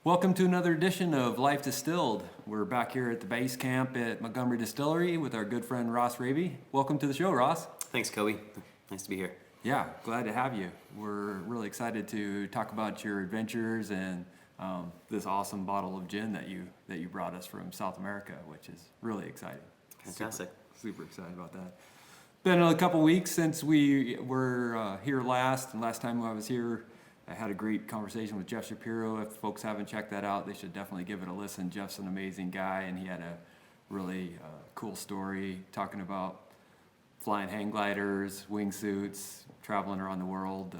Welcome to another edition of Life Distilled. We're back here at the base camp at Montgomery Distillery with our good friend Ross Rabe. Welcome to the show, Ross. Thanks, Kobe. Nice to be here. Yeah, glad to have you. We're really excited to talk about your adventures and this awesome bottle of gin that you brought us from South America, which is really exciting. Fantastic. Super excited about that. Been a couple weeks since we were here last, and last time I was here, I had a great conversation with Jeff Shapiro. If folks haven't checked that out, they should definitely give it a listen. Jeff's an amazing guy, and he had a really cool story talking about flying hang gliders, wingsuits, traveling around the world,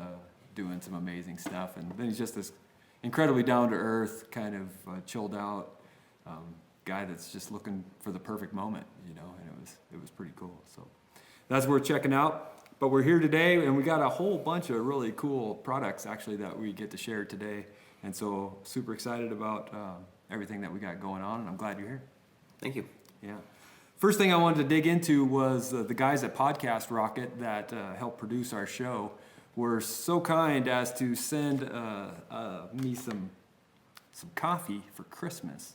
doing some amazing stuff. And then he's just this incredibly down-to-earth, kind of chilled out guy that's just looking for the perfect moment, and it was pretty cool. So that's worth checking out. But we're here today, and we got a whole bunch of really cool products, actually, that we get to share today. And so super excited about everything that we got going on, and I'm glad you're here. Thank you. Yeah. First thing I wanted to dig into was the guys at Podcast Rocket that helped produce our show were so kind as to send me some coffee for Christmas,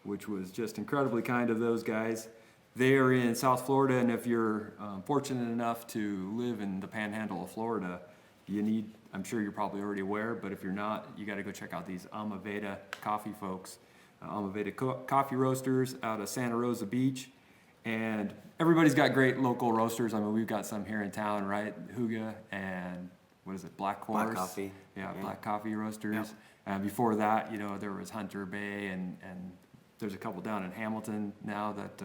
which was just incredibly kind of those guys. They are in South Florida, and if you're fortunate enough to live in the panhandle of Florida, I'm sure you're probably already aware, but if you're not, you got to go check out these Amaveda coffee folks. Amaveda coffee roasters out of Santa Rosa Beach. And everybody's got great local roasters. I mean, we've got some here in town, right? Huga and, what is it, Black Horse? Black Coffee. Yeah, Black Coffee roasters. Yep. And before that, there was Hunter Bay, and there's a couple down in Hamilton now that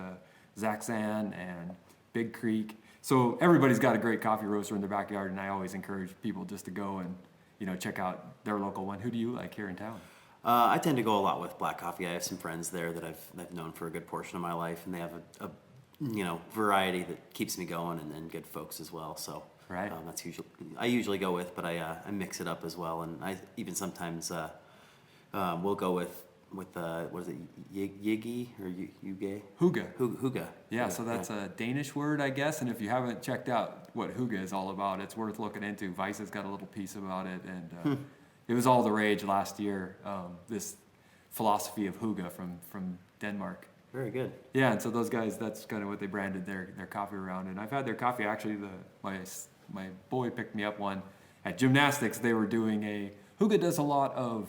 Zaxxan and Big Creek. So everybody's got a great coffee roaster in their backyard, and I always encourage people just to go and check out their local one. Who do you like here in town? I tend to go a lot with Black Coffee. I have some friends there that I've known for a good portion of my life, and they have a variety that keeps me going, and then good folks as well. So right. That's I usually go with, but I mix it up as well, and I even sometimes we'll go with what is it, Yigi or Yuge? Huga. Huga. Yeah, so that's a Danish word, I guess. And if you haven't checked out what Huga is all about, it's worth looking into. Vice has got a little piece about it, and it was all the rage last year. This philosophy of Huga from Denmark. Very good. Yeah, and so those guys, that's kind of what they branded their coffee around. And I've had their coffee. Actually, my boy picked me up one at gymnastics. They were doing Huga does a lot of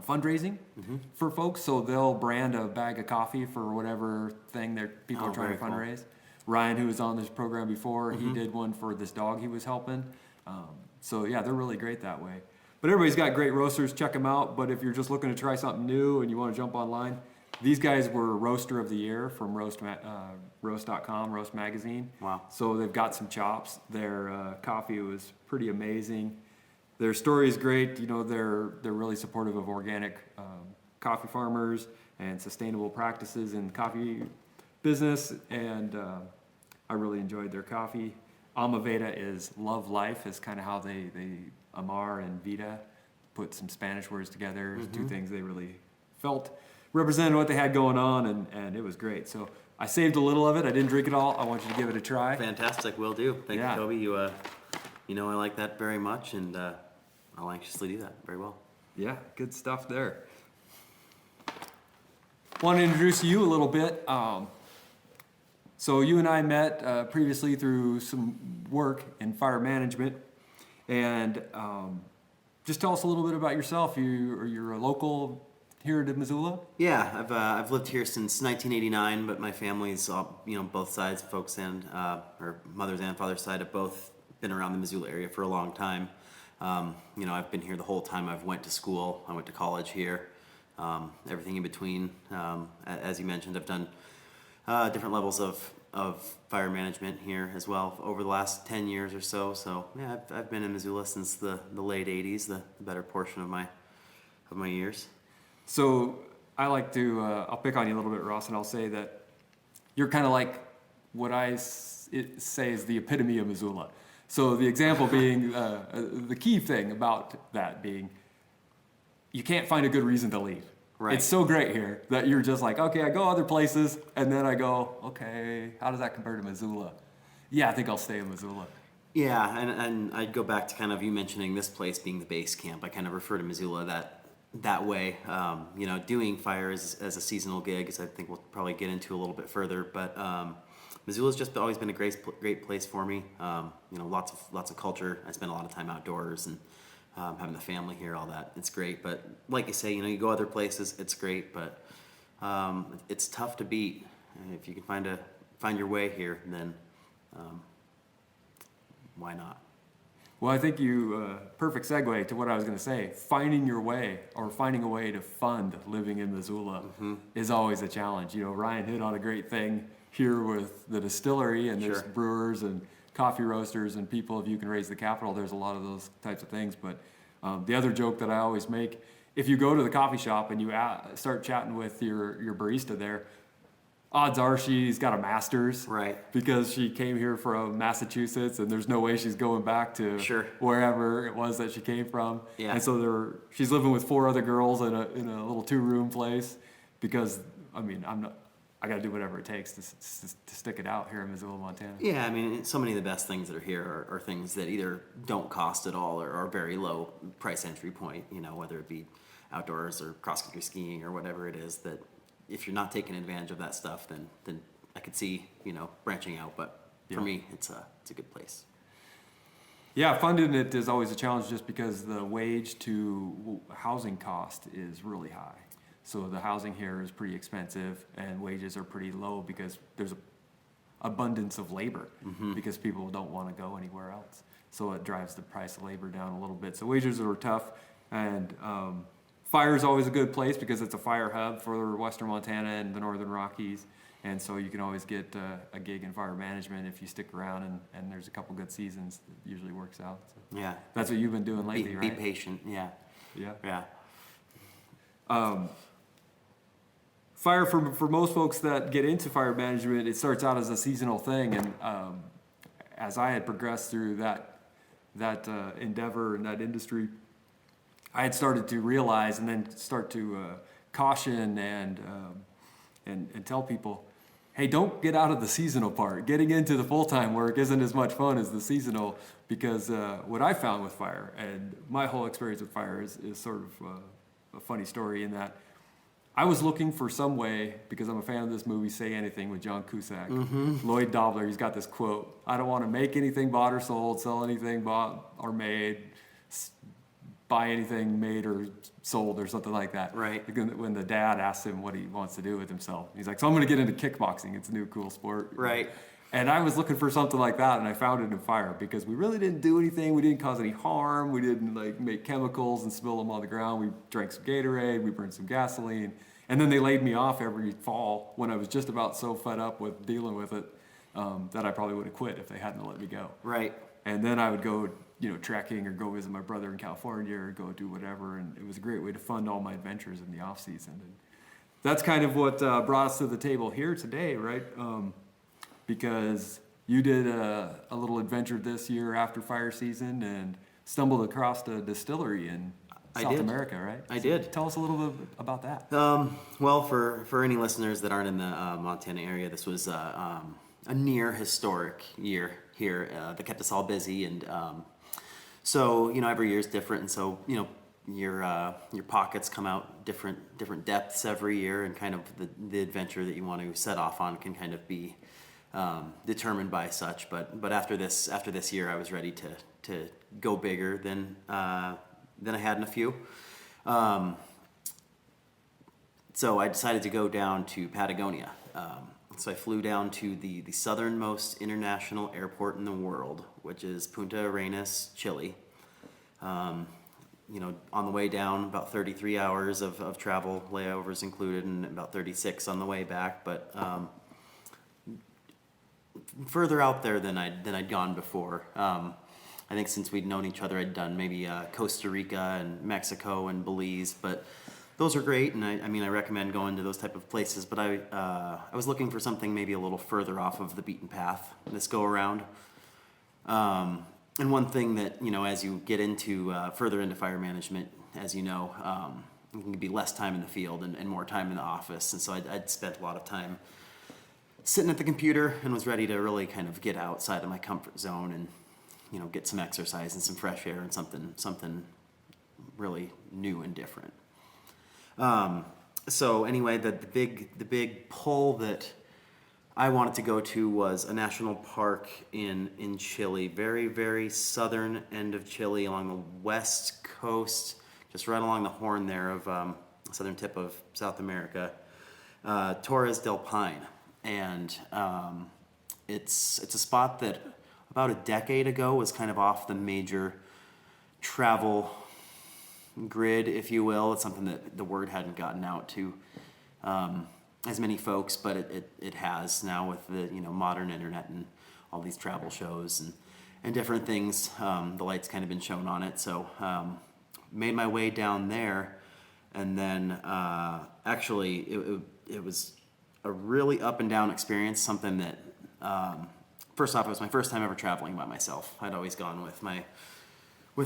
fundraising for folks, so they'll brand a bag of coffee for whatever thing people are trying to fundraise. Cool. Ryan, who was on this program before, he did one for this dog he was helping. So yeah, they're really great that way. But everybody's got great roasters. Check them out. But if you're just looking to try something new and you want to jump online, these guys were Roaster of the Year from Roast.com, Roast Magazine. Wow. So they've got some chops. Their coffee was pretty amazing. Their story is great. They're really supportive of organic coffee farmers and sustainable practices in the coffee business. And I really enjoyed their coffee. Amaveda is love life, is kind of how they Amar and Vida put some Spanish words together, two things they really felt represented what they had going on, and it was great. So I saved a little of it. I didn't drink it all. I want you to give it a try. Fantastic, will do. Thank you, Kobe. You I like that very much, and I'll anxiously do that very well. Yeah, good stuff there. Want to introduce you a little bit. So you and I met previously through some work in fire management, and just tell us a little bit about yourself. You're a local here to Missoula? Yeah, I've lived here since 1989, but my family's all, both sides, folks and or mother's and father's side have both been around the Missoula area for a long time. I've been here the whole time I've went to school. I went to college here. Everything in between. As you mentioned, I've done different levels of fire management here as well over the last 10 years or so. So yeah, I've been in Missoula since the late 80s, the better portion of my years. So I like to, I'll pick on you a little bit, Ross, and I'll say that you're kind of like what I say is the epitome of Missoula. So the example being, the key thing about that being, you can't find a good reason to leave. Right. It's so great here that you're just like, okay, I go other places, and then I go, okay, how does that compare to Missoula? Yeah, I think I'll stay in Missoula. Yeah, and I'd go back to kind of you mentioning this place being the base camp. I kind of refer to Missoula that that way. Doing fire as a seasonal gig, as I think we'll probably get into a little bit further. But Missoula's just always been a great place for me. Lots of culture. I spend a lot of time outdoors and having the family here, all that. It's great. But like you say, you go other places, it's great, but it's tough to beat. If you can find your way here, then why not? Well, I think perfect segue to what I was going to say. Finding your way or finding a way to fund living in Missoula is always a challenge. Ryan hit on a great thing here with the distillery, and there's brewers and coffee roasters and people. If you can raise the capital, there's a lot of those types of things. But the other joke that I always make, if you go to the coffee shop and you start chatting with your barista there, odds are she's got a master's, right? Because she came here from Massachusetts, and there's no way she's going back to wherever it was that she came from. Yeah. And so she's living with 4 other girls in a little 2-room place, because I got to do whatever it takes to stick it out here in Missoula, Montana. Yeah, so many of the best things that are here are things that either don't cost at all or are very low price entry point. Whether it be outdoors or cross country skiing or whatever it is, that if you're not taking advantage of that stuff, then I could see branching out. But for me, it's a good place. Yeah, funding it is always a challenge, just because the wage to housing cost is really high. So the housing here is pretty expensive, and wages are pretty low because there's an abundance of labor, because people don't want to go anywhere else. So it drives the price of labor down a little bit. So wages are tough, and fire is always a good place because it's a fire hub for western Montana and the northern Rockies. And so you can always get a gig in fire management if you stick around, and there's a couple good seasons. It usually works out. So Yeah. that's what you've been doing lately, right? Be patient, yeah. Yeah. Fire, for most folks that get into fire management, it starts out as a seasonal thing. And as I had progressed through that endeavor and that industry, I had started to realize and then start to caution and tell people, hey, don't get out of the seasonal part. Getting into the full-time work isn't as much fun as the seasonal, because what I found with fire, and my whole experience with fire is sort of a funny story, in that I was looking for some way, because I'm a fan of this movie, Say Anything, with John Cusack. Lloyd Dobler, he's got this quote: I don't want to make anything bought or sold, sell anything bought or made, buy anything made or sold, or something like that. Right. When the dad asks him what he wants to do with himself, he's like, so I'm going to get into kickboxing. It's a new cool sport. Right. And I was looking for something like that, and I found it in fire, because we really didn't do anything. We didn't cause any harm. We didn't make chemicals and spill them on the ground. We drank some Gatorade. We burned some gasoline. And then they laid me off every fall when I was just about so fed up with dealing with it that I probably would have quit if they hadn't let me go. Right. And then I would go, trekking, or go visit my brother in California, or go do whatever. And it was a great way to fund all my adventures in the off season. And that's kind of what brought us to the table here today, right? Because you did a little adventure this year after fire season and stumbled across a distillery in South America, right? I did. Tell us a little bit about that. Well, for any listeners that aren't in the Montana area, this was a near historic year here that kept us all busy, and so every year is different, and so your pockets come out different depths every year, and kind of the adventure that you want to set off on can kind of be determined by such. But after this year, I was ready to go bigger than I had in a few. So I decided to go down to Patagonia. So I flew down to the southernmost international airport in the world, which is Punta Arenas, Chile. On the way down, about 33 hours of travel, layovers included, and about 36 on the way back. But further out there than I'd gone before. I think since we'd known each other, I'd done maybe Costa Rica and Mexico and Belize, but those are great, and I recommend going to those type of places. But I was looking for something maybe a little further off of the beaten path this go around. And one thing that as you get into further into fire management, as you know, it can be less time in the field and more time in the office. And so I'd spent a lot of time sitting at the computer and was ready to really kind of get outside of my comfort zone and get some exercise and some fresh air and something really new and different. So anyway, the big pull that I wanted to go to was a national park in Chile, very, very southern end of Chile, along the west coast, just right along the horn there of southern tip of South America, Torres del Paine. And it's a spot that about a decade ago was kind of off the major travel grid, if you will. It's something that the word hadn't gotten out to as many folks, but it has now with the modern internet and all these travel shows and different things. The light's kind of been shown on it, so made my way down there, and then actually it was a really up and down experience. Something that first off, it was my first time ever traveling by myself. I'd always gone with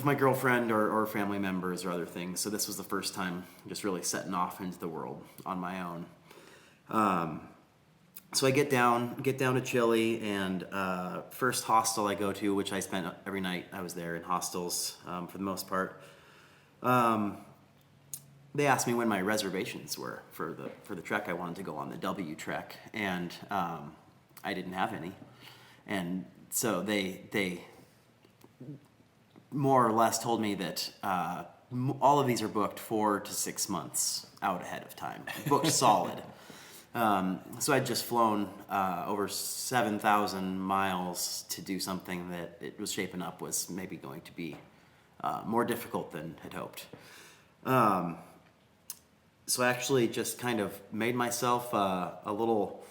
my girlfriend or family members or other things. So this was the first time just really setting off into the world on my own. So I get down to Chile, and first hostel I go to, which I spent every night I was there in hostels for the most part. They asked me when my reservations were for the trek I wanted to go on, the W trek, and I didn't have any. And so they more or less told me that all of these are booked 4 to 6 months out ahead of time, booked solid. So I'd just flown over 7,000 miles to do something that it was shaping up was maybe going to be more difficult than had hoped. So I actually just kind of made myself a little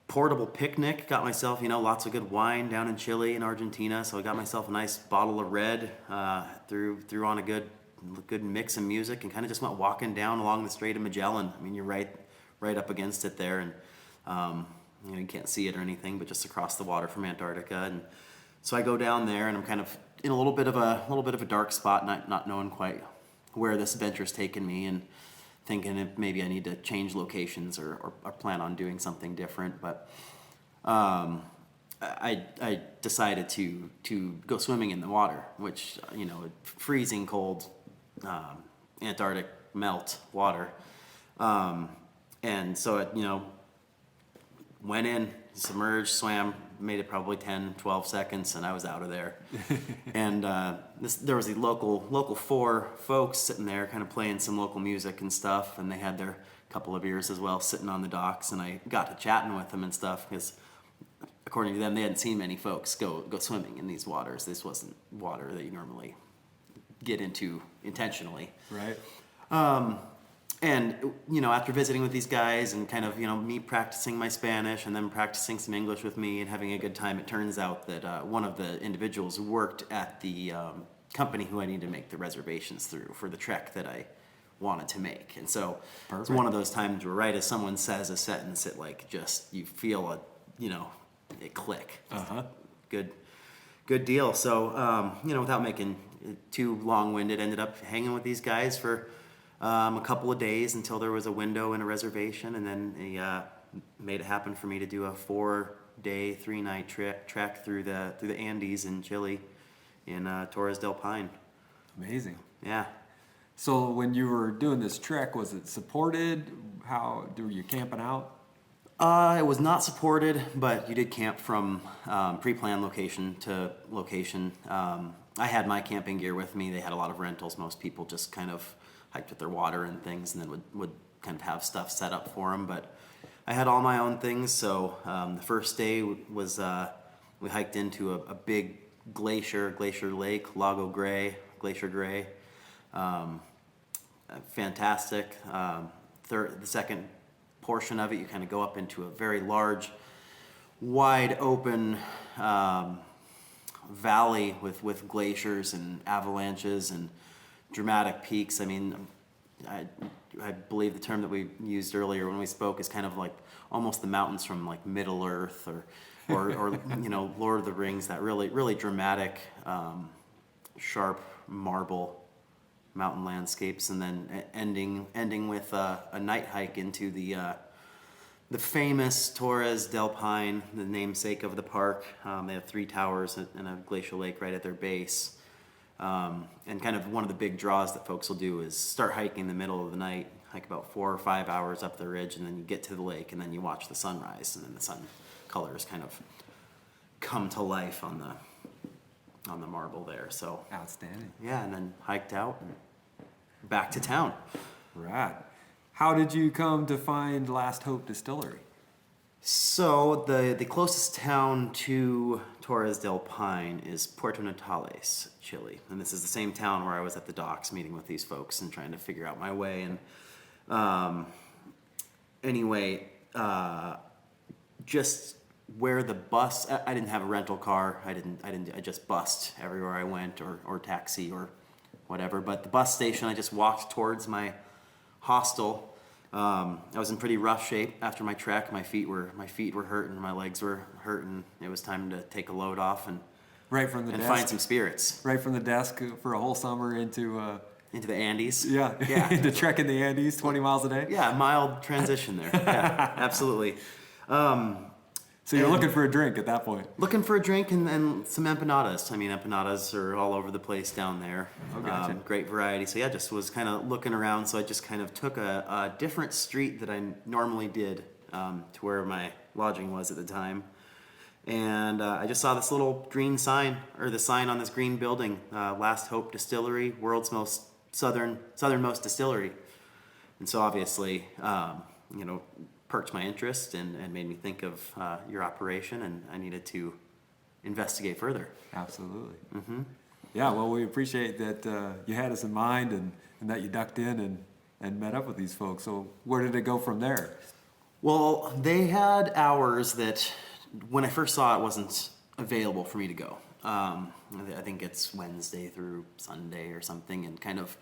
portable picnic, got myself, lots of good wine down in Chile and Argentina. So I got myself a nice bottle of red, threw on a good mix of music, and kind of just went walking down along the Strait of Magellan. I mean, you're right up against it there, and you can't see it or anything, but just across the water from Antarctica. And so I go down there, and I'm kind of in a little bit of a dark spot, not knowing quite where this adventure's taken me, and thinking if maybe I need to change locations or plan on doing something different. But I decided to go swimming in the water, which freezing cold Antarctic melt water. And so it went in, submerged, swam, made it probably 10, 12 seconds, and I was out of there. And there was the local 4 folks sitting there kind of playing some local music and stuff, and they had their couple of beers as well sitting on the docks, and I got to chatting with them and stuff because according to them, they hadn't seen many folks go swimming in these waters. This wasn't water that you normally get into intentionally. Right. And, after visiting with these guys and kind of, me practicing my Spanish and then practicing some English with me and having a good time, it turns out that one of the individuals worked at the company who I needed to make the reservations through for the trek that I wanted to make. And so It's one of those times where right as someone says a sentence, it you feel it click. Uh-huh. Good deal. So, without making it too long-winded, ended up hanging with these guys for a couple of days until there was a window and a reservation, and then they made it happen for me to do a 4-day, 3-night trek through the Andes in Chile, in Torres del Paine. Amazing. Yeah. So when you were doing this trek, was it supported? How were you camping out? It was not supported, but you did camp from pre-planned location to location. I had my camping gear with me. They had a lot of rentals. Most people just kind of hiked with their water and things, and then would kind of have stuff set up for them. But I had all my own things. So the first day was we hiked into a big glacier lake, Glacier Gray. Fantastic. The second portion of it, you kind of go up into a very large, wide open valley with glaciers and avalanches and dramatic peaks. I mean, I believe the term that we used earlier when we spoke is kind of like almost the mountains from like Middle Earth or Lord of the Rings. That really dramatic, sharp marble mountain landscapes, and then ending with a night hike into the famous Torres del Paine, the namesake of the park. They have 3 towers and a glacial lake right at their base. And kind of one of the big draws that folks will do is start hiking in the middle of the night, hike about 4 or 5 hours up the ridge, and then you get to the lake, and then you watch the sunrise, and then the sun colors kind of come to life on the marble there. So Outstanding. yeah, and then hiked out and back to town. Right. How did you come to find Last Hope Distillery? So the closest town to Torres del Paine is Puerto Natales, Chile, and this is the same town where I was at the docks meeting with these folks and trying to figure out my way. And anyway, just where the bus, I didn't have a rental car. I just bussed everywhere I went, or taxi or whatever. But the bus station, I just walked towards my hostel. I was in pretty rough shape after my trek. My feet were hurting, my legs were hurting. It was time to take a load off and Right from the desk. find some spirits. Right from the desk for a whole summer into Into the Andes. yeah, Yeah. into trek in the Andes, 20 miles a day. Yeah, mild transition there. Yeah, absolutely. So you're looking for a drink at that point. Looking for a drink and some empanadas. I mean, empanadas are all over the place down there. Oh, gotcha. Great variety. So yeah, just was kind of looking around. So I just kind of took a different street that I normally did to where my lodging was at the time. And I just saw this little green sign, or the sign on this green building, Last Hope Distillery, world's most southernmost distillery. And so obviously, perked my interest and made me think of your operation, and I needed to investigate further. Absolutely. Mm-hmm. Yeah, well, we appreciate that you had us in mind and that you ducked in and met up with these folks. So where did it go from there? Well, they had hours that when I first saw it wasn't available for me to go. I think it's Wednesday through Sunday or something, and kind of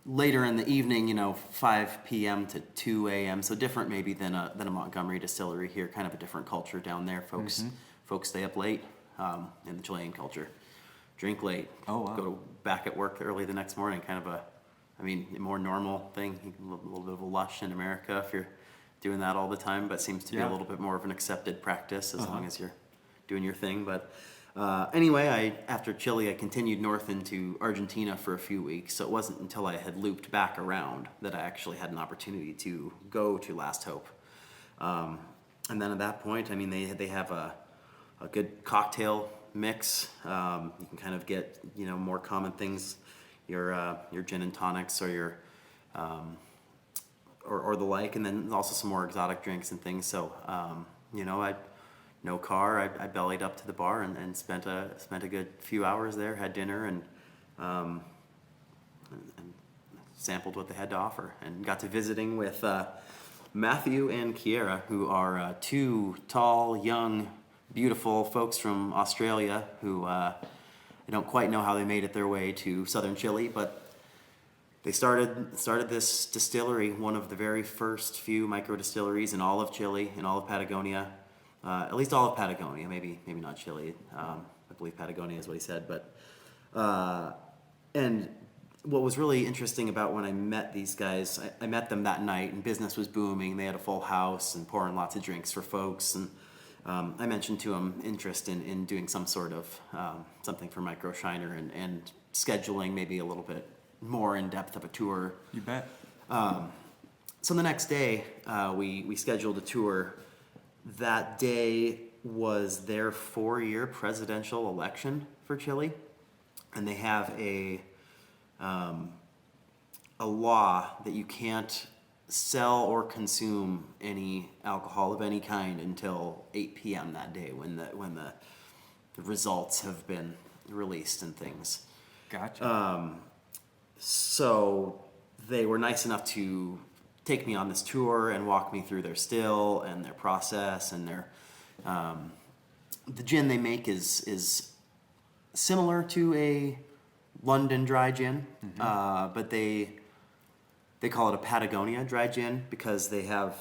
later in the evening, 5 p.m. to 2 a.m. So different maybe than a Montgomery distillery here. Kind of a different culture down there. Folks stay up late in the Chilean culture, drink late. Oh, wow. Go back at work early the next morning. Kind of a more normal thing. A little bit of a lush in America if you're doing that all the time, but seems to be a little bit more of an accepted practice as long as you're doing your thing. But anyway, after Chile, I continued north into Argentina for a few weeks. So it wasn't until I had looped back around that I actually had an opportunity to go to Last Hope. And then at that point, they have a good cocktail mix. You can kind of get more common things, your gin and tonics, or your or the like, and then also some more exotic drinks and things. So no car. I bellied up to the bar and spent a good few hours there. Had dinner and sampled what they had to offer, and got to visiting with Matthew and Kiera, who are two tall, young, beautiful folks from Australia who I don't quite know how they made it their way to southern Chile, but they started this distillery, one of the very first few micro-distilleries in all of Chile, in all of Patagonia. At least all of Patagonia, maybe not Chile. I believe Patagonia is what he said. But and what was really interesting about when I met these guys, I met them that night, and business was booming. They had a full house and pouring lots of drinks for folks. And I mentioned to them interest in doing some sort of something for MicroShiner and scheduling maybe a little bit more in depth of a tour. You bet. So the next day, we scheduled a tour. That day was their 4-year presidential election for Chile, and they have a law that you can't sell or consume any alcohol of any kind until 8 p.m. that day when the results have been released and things. Gotcha. So they were nice enough to take me on this tour and walk me through their still and their process and their the gin they make is similar to a London dry gin, but they call it a Patagonia dry gin because they have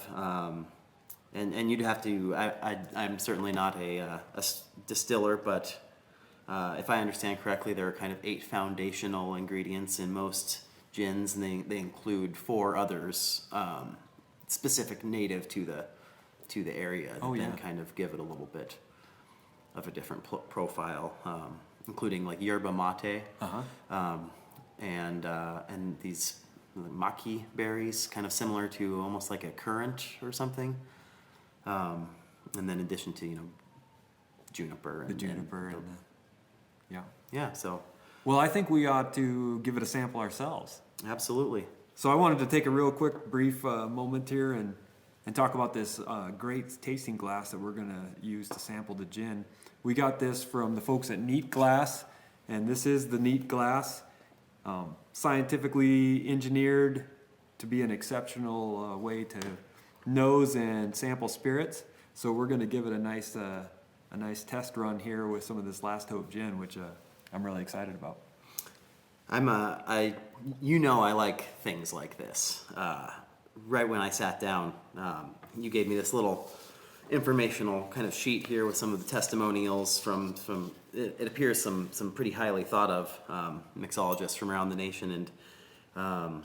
and you'd have to I'm certainly not a distiller, but if I understand correctly, there are kind of 8 foundational ingredients in most gins, and they include 4 others specific native to the area that then kind of give it a little bit of a different profile. including like yerba mate, Uh-huh. and these maki berries, kind of similar to almost like a currant or something. And then in addition to, juniper. The juniper and yeah. Yeah, so Well, I think we ought to give it a sample ourselves. absolutely. So I wanted to take a real quick, brief moment here and talk about this great tasting glass that we're going to use to sample the gin. We got this from the folks at Neat Glass, and this is the Neat Glass, scientifically engineered to be an exceptional way to nose and sample spirits. So we're going to give it a nice test run here with some of this Last Hope gin, which I'm really excited about. I like things like this. Right when I sat down, you gave me this little informational kind of sheet here with some of the testimonials from it appears some pretty highly thought of mixologists from around the nation, and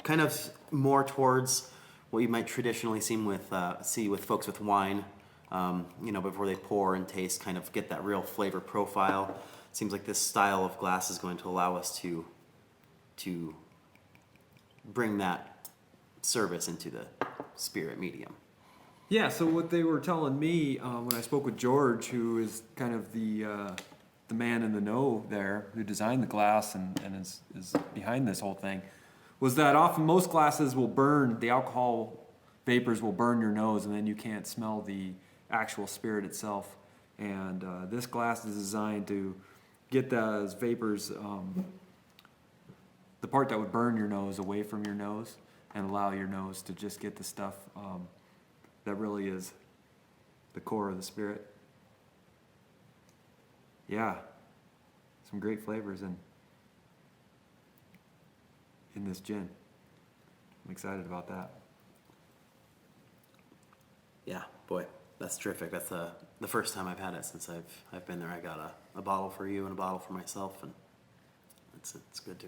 kind of more towards what you might traditionally see with folks with wine. Before they pour and taste, kind of get that real flavor profile. Seems like this style of glass is going to allow us to bring that service into the spirit medium. Yeah, so what they were telling me when I spoke with George, who is kind of the man in the know there, who designed the glass and is behind this whole thing, was that often most glasses will burn, the alcohol vapors will burn your nose, and then you can't smell the actual spirit itself. And this glass is designed to get those vapors, the part that would burn your nose, away from your nose, and allow your nose to just get the stuff that really is the core of the spirit. Yeah, some great flavors in this gin. I'm excited about that. Yeah, boy, that's terrific. That's the first time I've had it since I've been there. I got a bottle for you and a bottle for myself, and it's good to.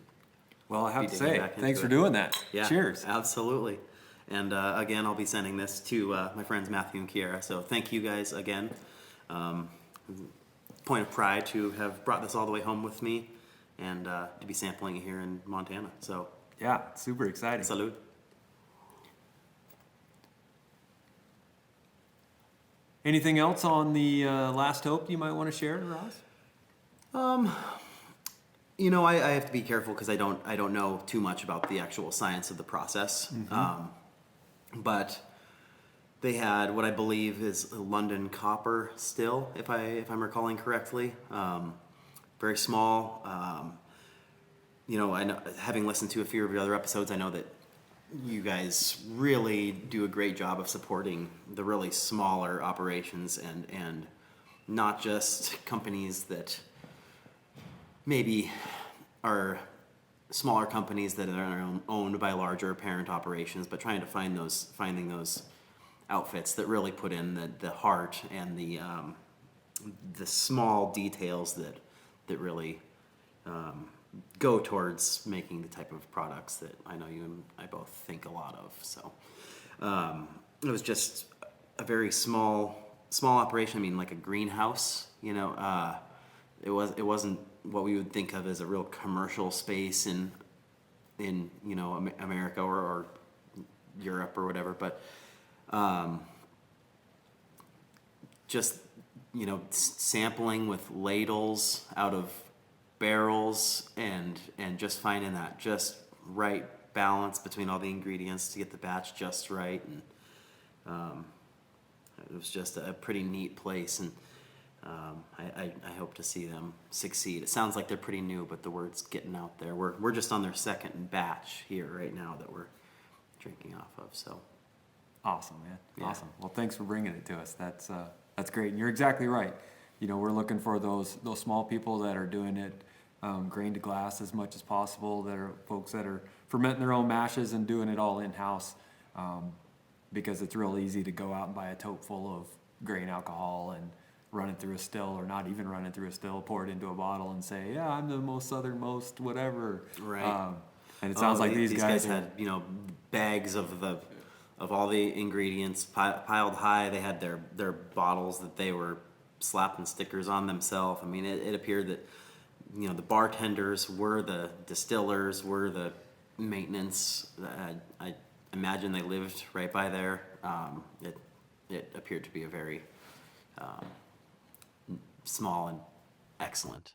Well, I have be to digging say, back into thanks for it. doing that. Yeah, Cheers. absolutely. And again, I'll be sending this to my friends Matthew and Kiera. So thank you guys again. Point of pride to have brought this all the way home with me, and to be sampling it here in Montana. So Yeah, super exciting. salud. Anything else on the Last Hope you might want to share, Ross? I have to be careful because I don't know too much about the actual science of the process. But they had what I believe is a London copper still, if I'm recalling correctly. Very small. I know, having listened to a few of your other episodes, I know that you guys really do a great job of supporting the really smaller operations and not just companies that maybe are smaller companies that are owned by larger parent operations, but trying to finding those outfits that really put in the heart and the small details that really go towards making the type of products that I know you and I both think a lot of. So it was just a very small operation. I mean, like a greenhouse. It wasn't what we would think of as a real commercial space in America or Europe or whatever, but just sampling with ladles out of barrels and just finding that just right balance between all the ingredients to get the batch just right, and it was just a pretty neat place, and I hope to see them succeed. It sounds like they're pretty new, but the word's getting out there. We're just on their second batch here right now that we're drinking off of. So Awesome, man. Yeah. Awesome. Well, thanks for bringing it to us. That's great. And you're exactly right. We're looking for those small people that are doing it grain to glass as much as possible. That are folks that are fermenting their own mashes and doing it all in house, because it's real easy to go out and buy a tote full of grain alcohol and run it through a still, or not even run it through a still, pour it into a bottle and say, yeah, I'm the most southernmost whatever. Right. And it sounds like these guys had bags of all the ingredients piled high. They had their bottles that they were slapping stickers on themselves. I mean, it appeared that, you know, the bartenders were the distillers, were the maintenance. I imagine they lived right by there. It appeared to be a very small and excellent